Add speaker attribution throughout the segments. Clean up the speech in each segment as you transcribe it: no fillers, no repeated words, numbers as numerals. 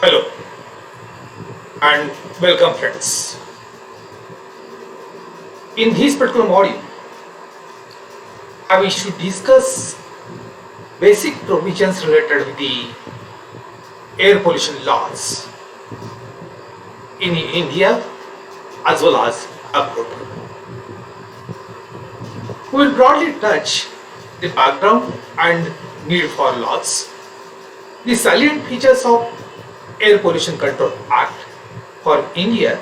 Speaker 1: Hello and welcome friends. In this particular module, I wish to discuss basic provisions related with the air pollution laws in India as well as abroad. We will broadly touch the background and need for laws, the salient features of Air Pollution Control Act for India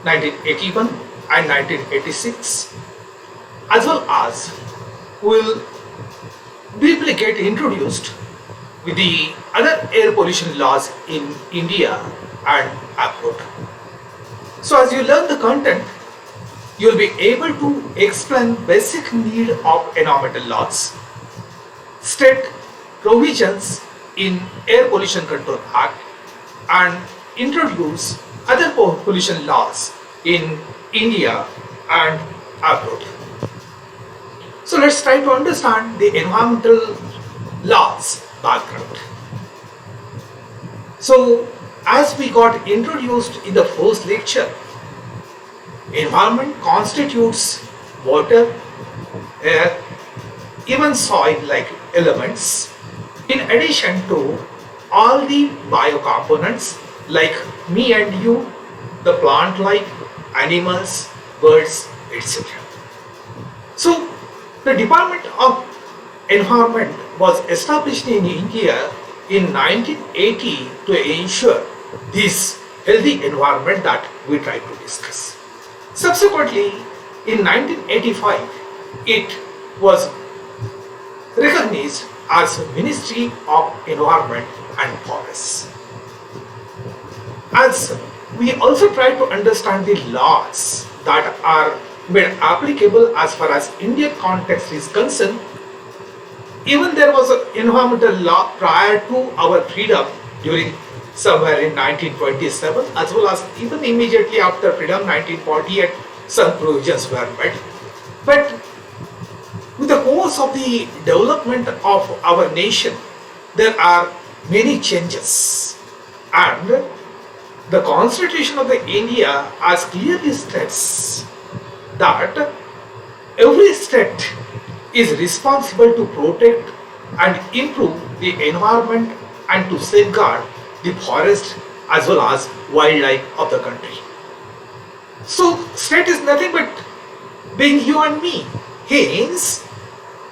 Speaker 1: 1981 and 1986, as well as will briefly get introduced with the other air pollution laws in India and abroad. So as you learn the content, you will be able to explain basic need of environmental laws, state provisions in Air Pollution Control Act, and introduce other pollution laws in India and abroad. So let's try to understand the environmental laws background. So as we got introduced in the first lecture, environment constitutes water, air, even soil like elements, in addition to all the biocomponents like me and you, the plant life, animals, birds, etc. So the Department of Environment was established in India in 1980 to ensure this healthy environment that we try to discuss. Subsequently, in 1985, it was recognized as Ministry of Environment and Forests. As we also try to understand the laws that are made applicable as far as Indian context is concerned, even there was an environmental law prior to our freedom during somewhere in 1927, as well as even immediately after freedom 1948, some provisions were made. But with the course of the development of our nation, there are many changes, and the Constitution of the India as clearly states that every state is responsible to protect and improve the environment and to safeguard the forest as well as wildlife of the country. So state is nothing but being you and me. Hence,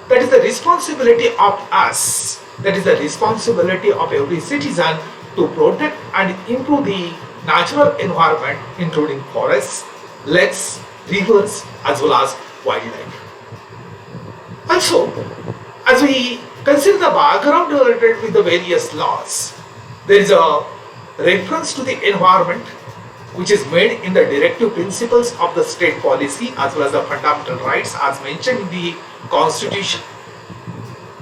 Speaker 1: that is the responsibility of us, that is the responsibility of every citizen to protect and improve the natural environment, including forests, lakes, rivers, as well as wildlife. Also, as we consider the background related with the various laws, there is a reference to the environment which is made in the directive principles of the state policy as well as the fundamental rights as mentioned in the Constitution.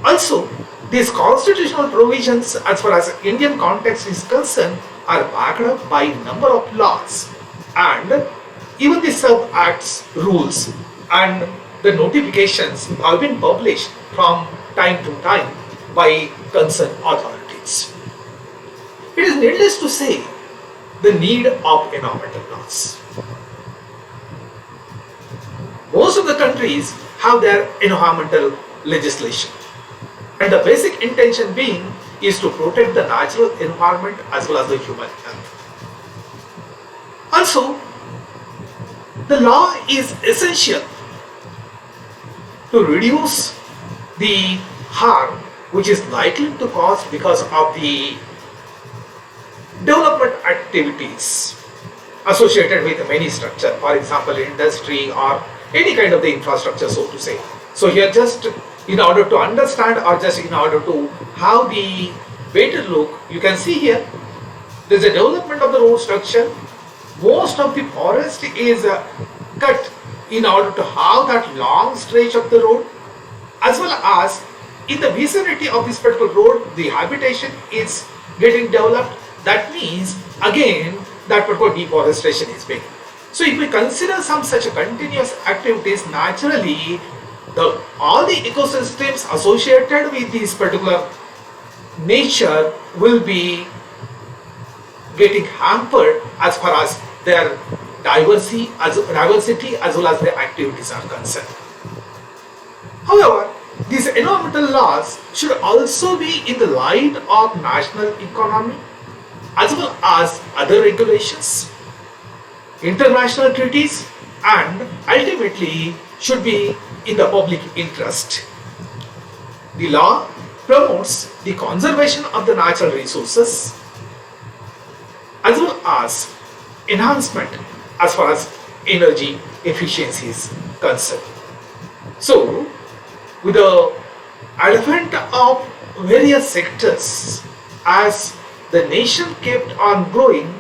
Speaker 1: Also, these constitutional provisions as far as Indian context is concerned are backed up by a number of laws, and even the sub-acts, rules and the notifications have been published from time to time by concerned authorities. It is needless to say the need of environmental laws. Most of the countries have their environmental legislation, and the basic intention being is to protect the natural environment as well as the human health. Also, the law is essential to reduce the harm which is likely to cause because of the development activities associated with many structure, for example industry or any kind of the infrastructure, so to say. So here just in order to understand or just in order to have the better look, you can see here there is a development of the road structure. Most of the forest is cut in order to have that long stretch of the road, as well as in the vicinity of this particular road the habitation is getting developed. That means again that particular deforestation is big. So if we consider some such continuous activities, naturally all the ecosystems associated with this particular nature will be getting hampered as far as their diversity as well as their activities are concerned. However, these environmental laws should also be in the light of national economy as well as other regulations, international treaties, and ultimately should be in the public interest. The law promotes the conservation of the natural resources as well as enhancement as far as energy efficiency is concerned. So, with the advent of various sectors, as the nation kept on growing,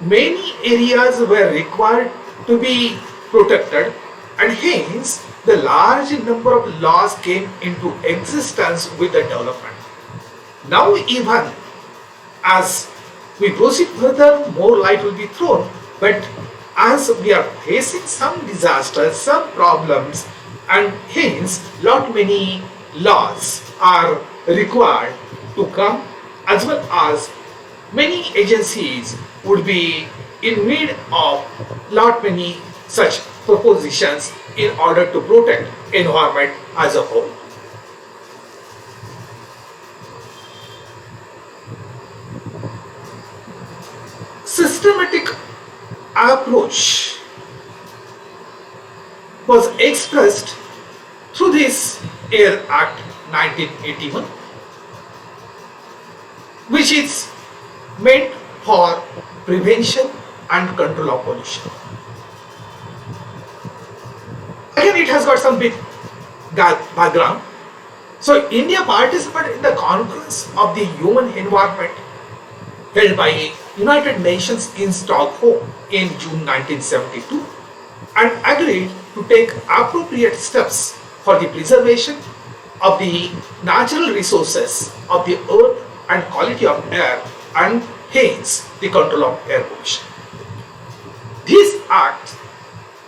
Speaker 1: many areas were required to be protected, and hence the large number of laws came into existence with the development. Now even as we proceed further, more light will be thrown, but as we are facing some disasters, some problems, and hence lot many laws are required to come, as well as many agencies would be in need of lot many such propositions in order to protect environment as a whole. Systematic approach was expressed through this Air Act 1981, which is meant for prevention and control of pollution. Again, it has got some big background. So, India participated in the Conference of the Human Environment held by United Nations in Stockholm in June 1972 and agreed to take appropriate steps for the preservation of the natural resources of the earth and quality of air, and hence the control of air pollution. This act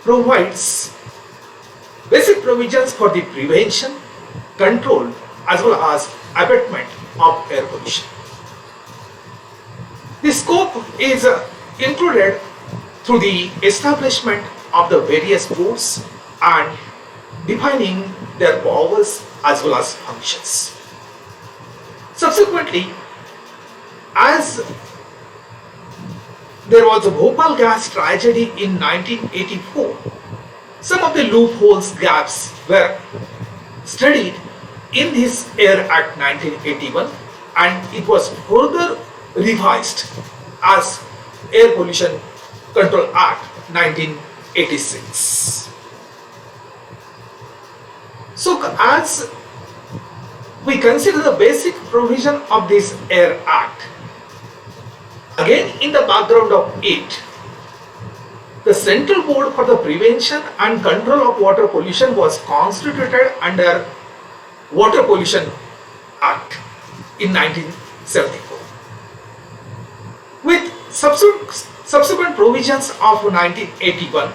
Speaker 1: provides basic provisions for the prevention, control, as well as abatement of air pollution. The scope is included through the establishment of the various boards and defining their powers as well as functions. Subsequently, as there was a Bhopal gas tragedy in 1984, some of the loopholes, gaps were studied in this Air Act 1981, and it was further revised as Air Pollution Control Act 1986. So, as we consider the basic provision of this Air Act, again in the background of it, the Central Board for the Prevention and Control of Water Pollution was constituted under Water Pollution Act in 1974. With subsequent provisions of 1981,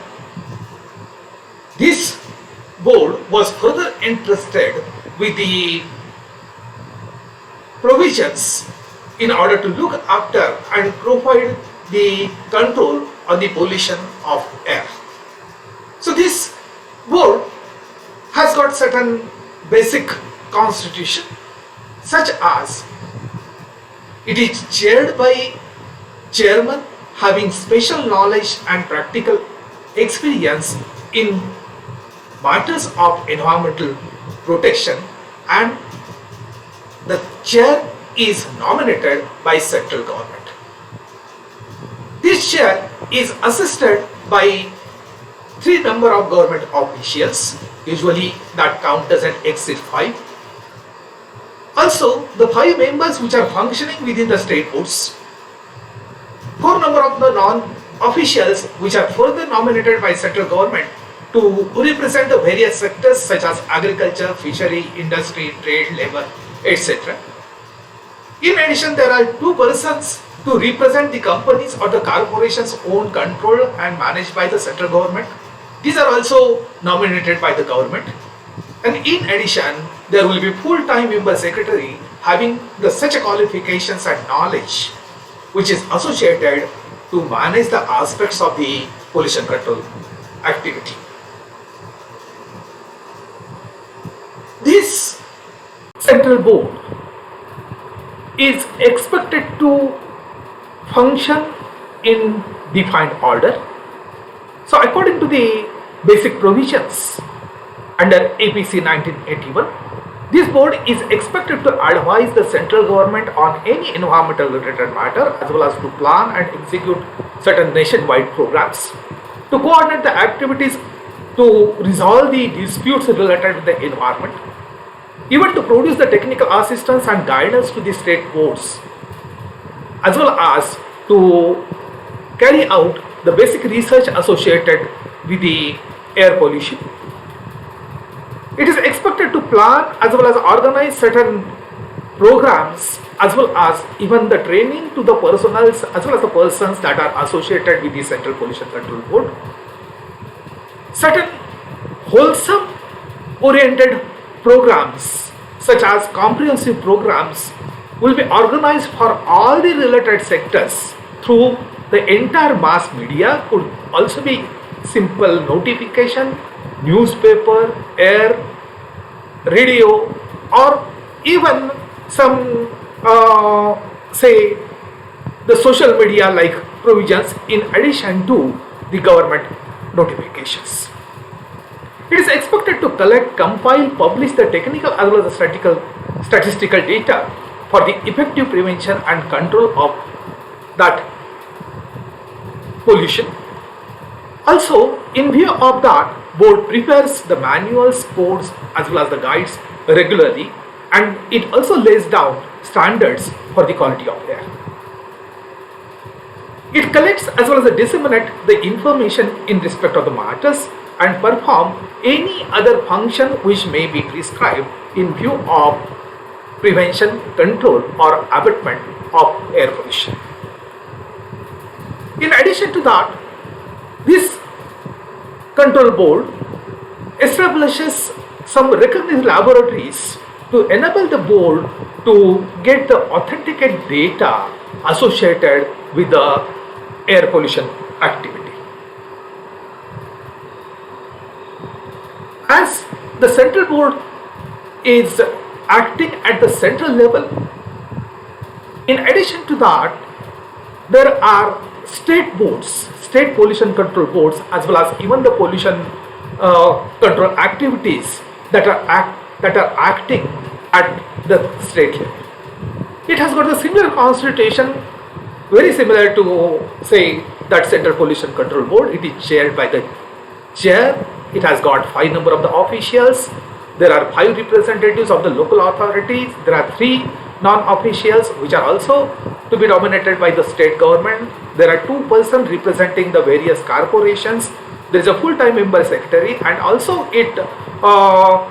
Speaker 1: this board was further entrusted with the provisions in order to look after and provide the control on the pollution of air. So this board has got certain basic constitution, such as it is chaired by chairman having special knowledge and practical experience in matters of environmental protection, and the chair is nominated by central government. This chair is assisted by 3 number of government officials, usually that count doesn't exceed 5. Also, the 5 members which are functioning within the state boards, 4 number of the non-officials which are further nominated by central government to represent the various sectors such as agriculture, fishery, industry, trade, labor, etc. In addition, there are 2 persons to represent the companies or the corporations owned, controlled and managed by the central government. These are also nominated by the government. And in addition, there will be full-time member secretary having such qualifications and knowledge which is associated to manage the aspects of the pollution control activity. This central board is expected to function in defined order. So according to the basic provisions under APC 1981, this board is expected to advise the central government on any environmental related matter, as well as to plan and execute certain nationwide programs, to coordinate the activities to resolve the disputes related with the environment, even to produce the technical assistance and guidance to the state boards, as well as to carry out the basic research associated with the air pollution. It is expected to plan as well as organize certain programs, as well as even the training to the personnel as well as the persons that are associated with the Central Pollution Control Board. Certain wholesome oriented programs such as comprehensive programs will be organized for all the related sectors through the entire mass media. Could also be simple notification, newspaper, air, radio, or even some say the social media like provisions in addition to the government notifications. It is expected to collect, compile, publish the technical as well as the statistical data for the effective prevention and control of that pollution. Also, in view of that, board prepares the manuals, codes as well as the guides regularly, and it also lays down standards for the quality of air. It collects as well as disseminates the information in respect of the matters and perform any other function which may be prescribed in view of prevention, control or abatement of air pollution. In addition to that, this control board establishes some recognized laboratories to enable the board to get the authenticate data associated with the air pollution activity. As the central board is acting at the central level, in addition to that, there are state boards, state pollution control boards, as well as even the pollution control activities that are acting at the state level. It has got a similar constitution, very similar to say that Central Pollution Control Board. It is chaired by the chair. It has got 5 number of the officials. There are 5 representatives of the local authorities. There are 3 non-officials which are also to be nominated by the state government. There are 2 persons representing the various corporations. There is a full-time member secretary, and also it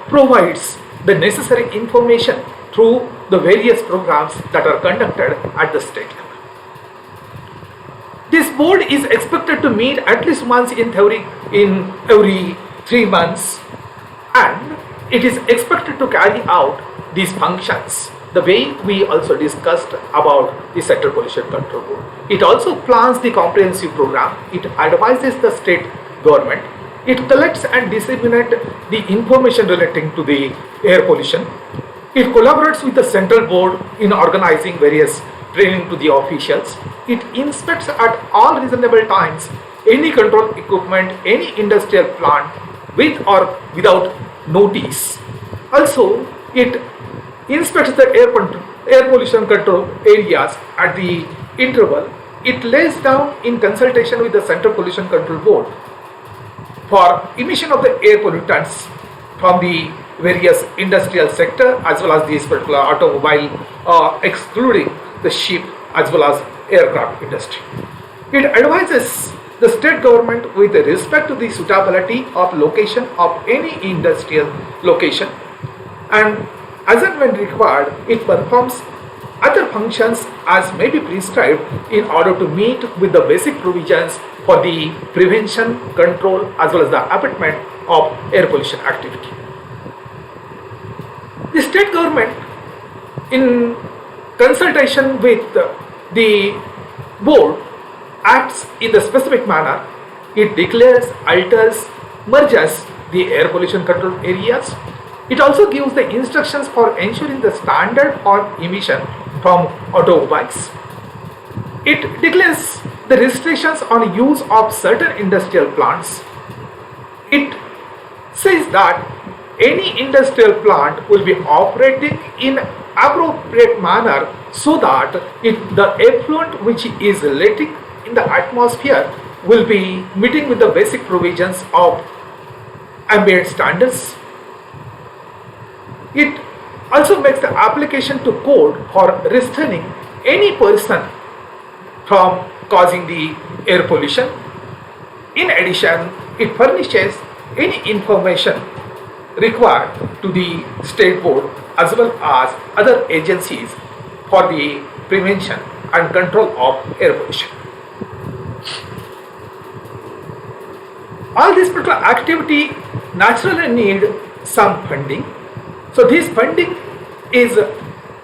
Speaker 1: provides the necessary information through the various programs that are conducted at the state level. This board is expected to meet at least once in every 3 months, and it is expected to carry out these functions the way we also discussed about the Central Pollution Control Board. It also plans the comprehensive program. It advises the state government. It collects and disseminates the information relating to the air pollution. It collaborates with the central board in organizing various training to the officials. It inspects at all reasonable times any control equipment, any industrial plant with or without notice. Also, it inspects the air pollution control areas at the interval. It lays down in consultation with the Central Pollution Control Board for emission of the air pollutants from the various industrial sector as well as this particular automobile, excluding the ship as well as aircraft industry. It advises the state government with respect to the suitability of location of any industrial location, and as and when required, it performs other functions as may be prescribed in order to meet with the basic provisions for the prevention, control as well as the abatement of air pollution activity. The state government, in consultation with the board acts in the specific manner. It declares, alters, merges the air pollution control areas. It also gives the instructions for ensuring the standard for emission from automobiles. It declares the restrictions on use of certain industrial plants. It says that any industrial plant will be operating in appropriate manner so that the effluent which is letting in the atmosphere will be meeting with the basic provisions of ambient standards. It also makes the application to code for restraining any person from causing the air pollution. In addition, it furnishes any information required to the state board as well as other agencies for the prevention and control of air pollution. All this particular activity naturally need some funding. So this funding is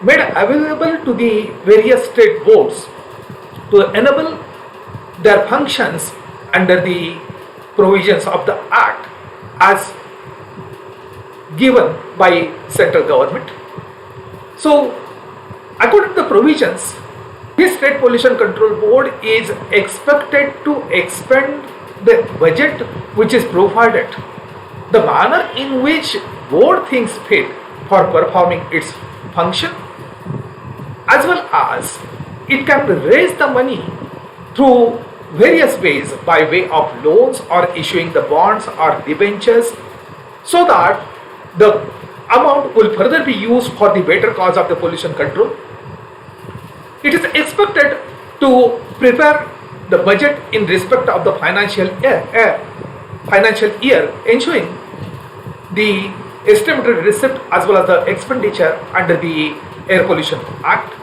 Speaker 1: made available to the various state boards to enable their functions under the provisions of the Act as given by central government. So according to the provisions, this State Pollution Control Board is expected to expend the budget which is provided. The manner in which board thinks fit for performing its function, as well as it can raise the money through various ways by way of loans or issuing the bonds or debentures, so that the amount will further be used for the better cause of the pollution control. It is expected to prepare the budget in respect of the financial year, ensuring the estimated receipt as well as the expenditure under the Air Pollution Act.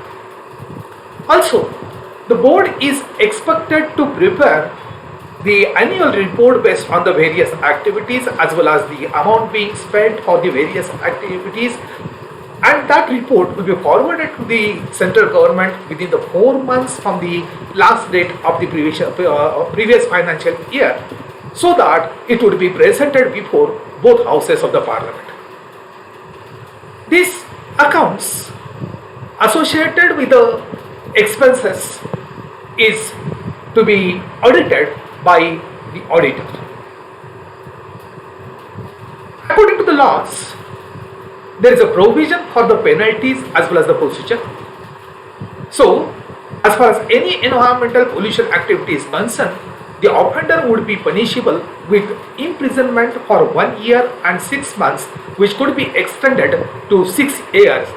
Speaker 1: Also, the board is expected to prepare the annual report based on the various activities as well as the amount being spent for the various activities, and that report will be forwarded to the central government within the 4 months from the last date of the previous financial year, so that it would be presented before both houses of the parliament. These accounts associated with the expenses is to be audited by the auditor. According to the laws, there is a provision for the penalties as well as the procedure. So, as far as any environmental pollution activity is concerned, the offender would be punishable with imprisonment for 1 year and 6 months, which could be extended to 6 years.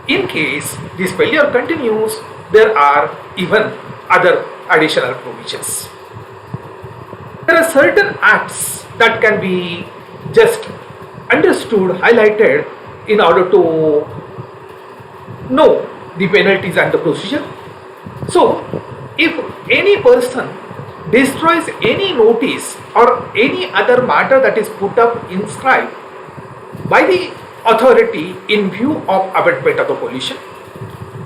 Speaker 1: In case this failure continues, there are even other additional provisions. There are certain acts that can be just understood, highlighted in order to know the penalties and the procedure. So, if any person destroys any notice or any other matter that is put up inscribed by the authority in view of abatement of the pollution,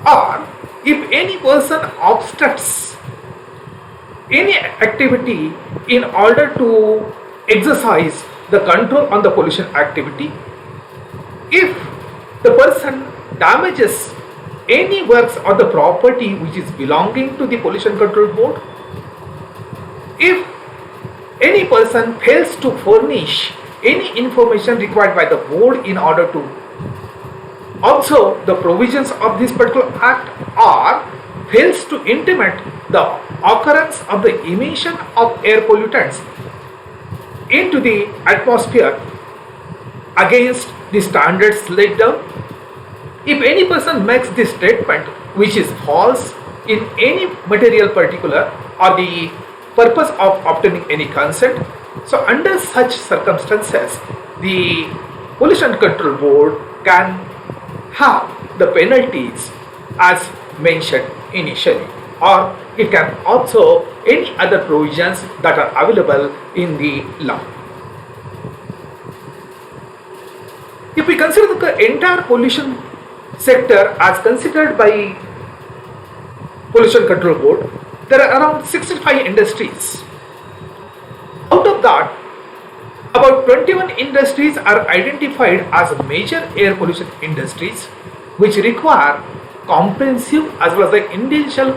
Speaker 1: or if any person obstructs any activity in order to exercise the control on the pollution activity, if the person damages any works or the property which is belonging to the pollution control board, if any person fails to furnish any information required by the board in order to observe the provisions of this particular act, or fails to intimate the occurrence of the emission of air pollutants into the atmosphere against the standards laid down, if any person makes this statement which is false in any material particular or the purpose of obtaining any consent, so under such circumstances, the Pollution Control Board can have the penalties as mentioned initially, or it can also any other provisions that are available in the law. If we consider the entire pollution sector as considered by Pollution Control Board, there are around 65 industries. Out of that, about 21 industries are identified as major air pollution industries which require comprehensive as well as the individual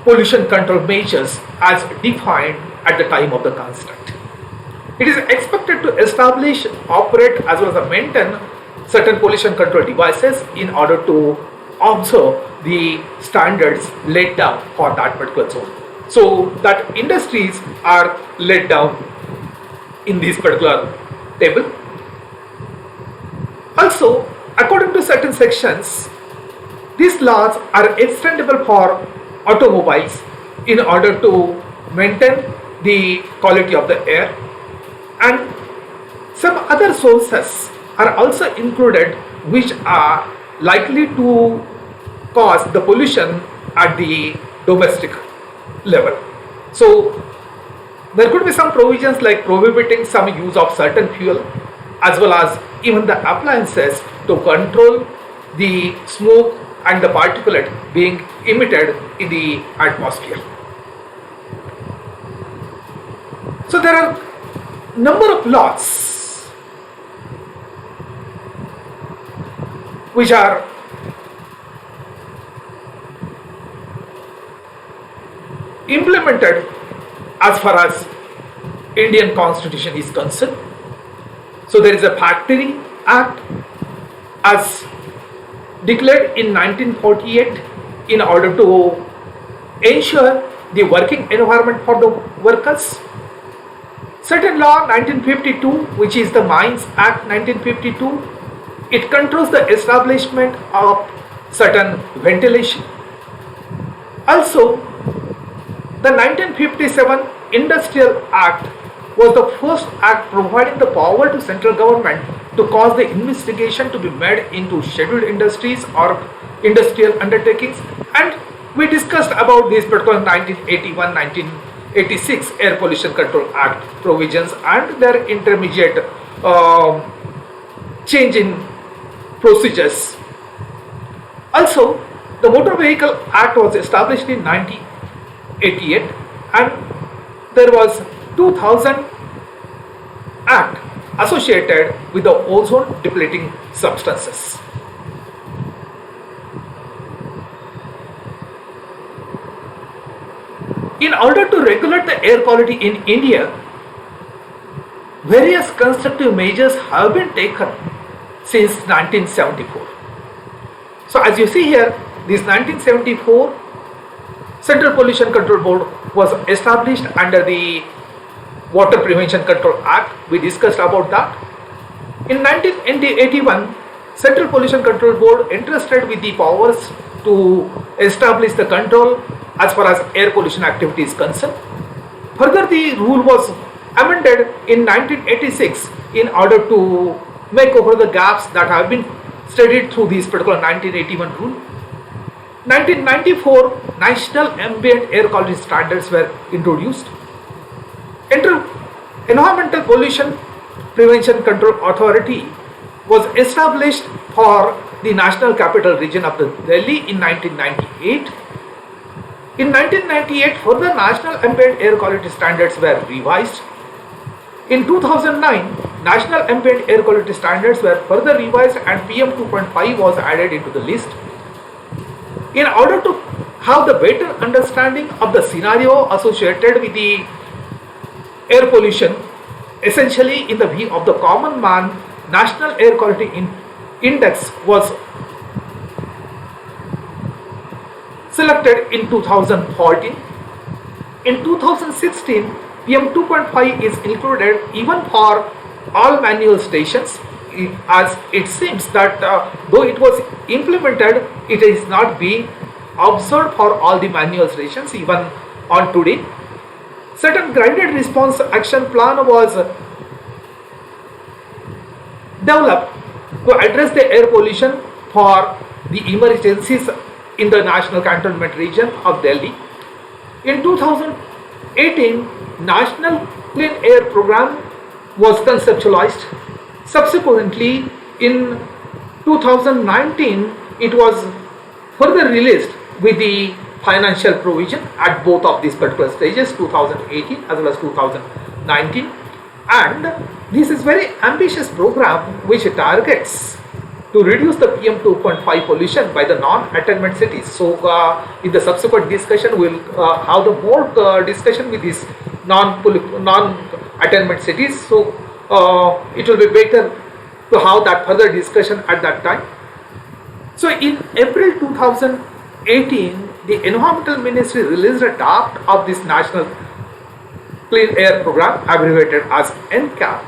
Speaker 1: pollution control measures as defined at the time of the construct. It is expected to establish, operate as well as maintain certain pollution control devices in order to observe the standards laid down for that particular zone. So that industries are laid down in this particular table. Also, according to certain sections, these laws are extendable for automobiles in order to maintain the quality of the air, and some other sources are also included which are likely to cause the pollution at the domestic level. So there could be some provisions like prohibiting some use of certain fuel as well as even the appliances to control the smoke and the particulate being emitted in the atmosphere. So there are number of laws which are implemented as far as Indian Constitution is concerned. So there is a Factory Act as declared in 1948 in order to ensure the working environment for the workers. Certain law 1952, which is the Mines Act 1952, it controls the establishment of certain ventilation. Also, the 1957 Industrial Act was the first act providing the power to central government to cause the investigation to be made into scheduled industries or industrial undertakings, and we discussed about this particular 1981-1986 Air Pollution Control Act provisions and their intermediate change in procedures. Also, the Motor Vehicle Act was established in 1988, and there was 2000 Act associated with the ozone depleting substances. In order to regulate the air quality in India, various constructive measures have been taken since 1974. So as you see here, this 1974 Central Pollution Control Board was established under the Water Prevention Control Act. We discussed about that. In 1981, Central Pollution Control Board entrusted with the powers to establish the control as far as air pollution activity is concerned. Further, the rule was amended in 1986 in order to make over the gaps that have been studied through this particular 1981 rule. 1994 National Ambient Air Quality Standards were introduced. Environmental Pollution Prevention Control Authority was established for the National Capital Region of the Delhi in 1998. In 1998, further National Ambient Air Quality Standards were revised. In 2009, National Ambient Air Quality Standards were further revised and PM 2.5 was added into the list. In order to have the better understanding of the scenario associated with the air pollution, essentially in the view of the common man, National Air Quality Index was selected in 2014. In 2016, PM 2.5 is included even for all manual stations, as it seems that though it was implemented, it is not being observed for all the manual stations even on today. Certain graded response action plan was developed to address the air pollution for the emergencies in the National Cantonment Region of Delhi. In 2018, National Clean Air Program was conceptualized. Subsequently, in 2019, it was further released with the financial provision at both of these particular stages, 2018 as well as 2019, and this is very ambitious program which targets to reduce the PM 2.5 pollution by the non-attainment cities. So in the subsequent discussion we will have the more discussion with these non-attainment cities. So it will be better to have that further discussion at that time. So in April 2018, the Environmental Ministry released a draft of this National Clean Air Program, abbreviated as NCAP.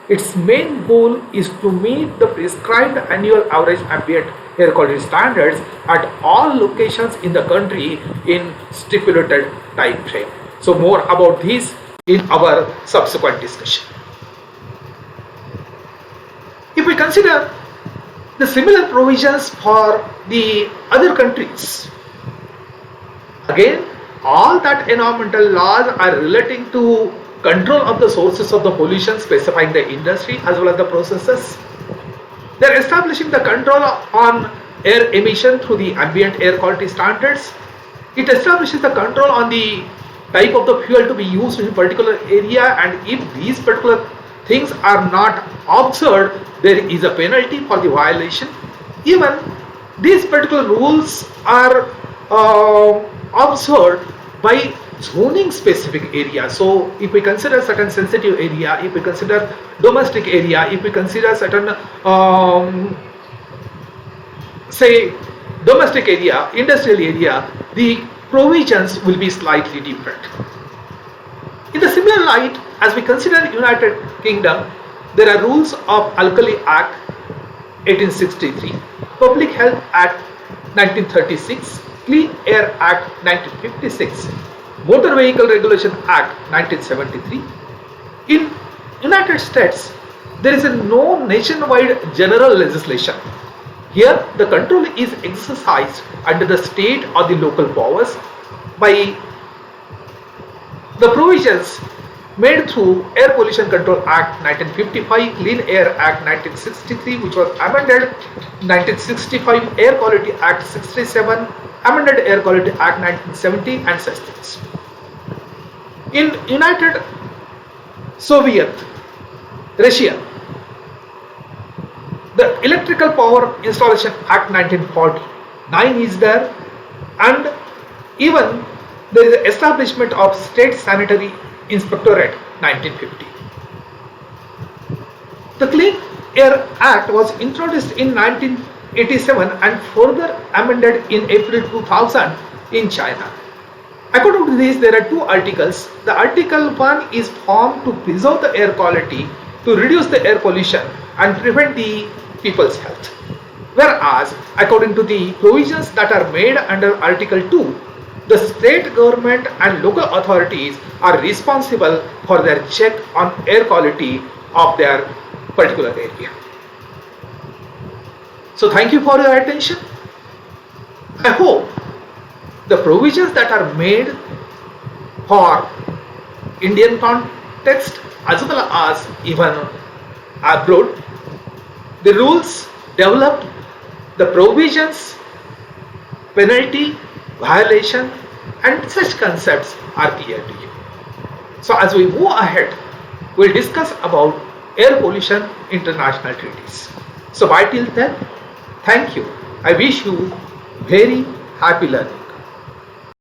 Speaker 1: Its main goal is to meet the prescribed annual average ambient air quality standards at all locations in the country in stipulated time frame. So more about this in our subsequent discussion. If we consider the similar provisions for the other countries, again, all that environmental laws are relating to control of the sources of the pollution, specifying the industry as well as the processes. They are establishing the control on air emission through the ambient air quality standards. It establishes the control on the type of the fuel to be used in a particular area, and if these particular things are not observed, there is a penalty for the violation. Even these particular rules are observed by zoning specific area. So if we consider certain sensitive area, if we consider domestic area, if we consider certain say domestic area, industrial area, the provisions will be slightly different. In the similar light, as we consider United Kingdom, there are rules of Alkali Act 1863, Public Health Act 1936, Clean Air Act 1956, Motor Vehicle Regulation Act 1973. In United States, there is no nationwide general legislation. Here, the control is exercised under the state or the local powers by the provisions made through Air Pollution Control Act 1955, Clean Air Act 1963, which was amended 1965, Air Quality Act 67, amended Air Quality Act 1970, and such things. In United Soviet Russia, the Electrical Power Installation Act 1949 is there, and even there is the establishment of State Sanitary Inspectorate 1950. The Clean Air Act was introduced in 1987 and further amended in April 2000 in China. According to this, there are two articles. The Article 1 is formed to preserve the air quality, to reduce the air pollution and prevent the people's health. Whereas, according to the provisions that are made under Article 2, the state government and local authorities are responsible for their check on air quality of their particular area. So thank you for your attention. I hope the provisions that are made for Indian context as well as even abroad, the rules developed, the provisions, penalty, violation, and such concepts are clear to you. So as we move ahead, we'll discuss about air pollution international treaties. So bye till then, thank you. I wish you very happy learning.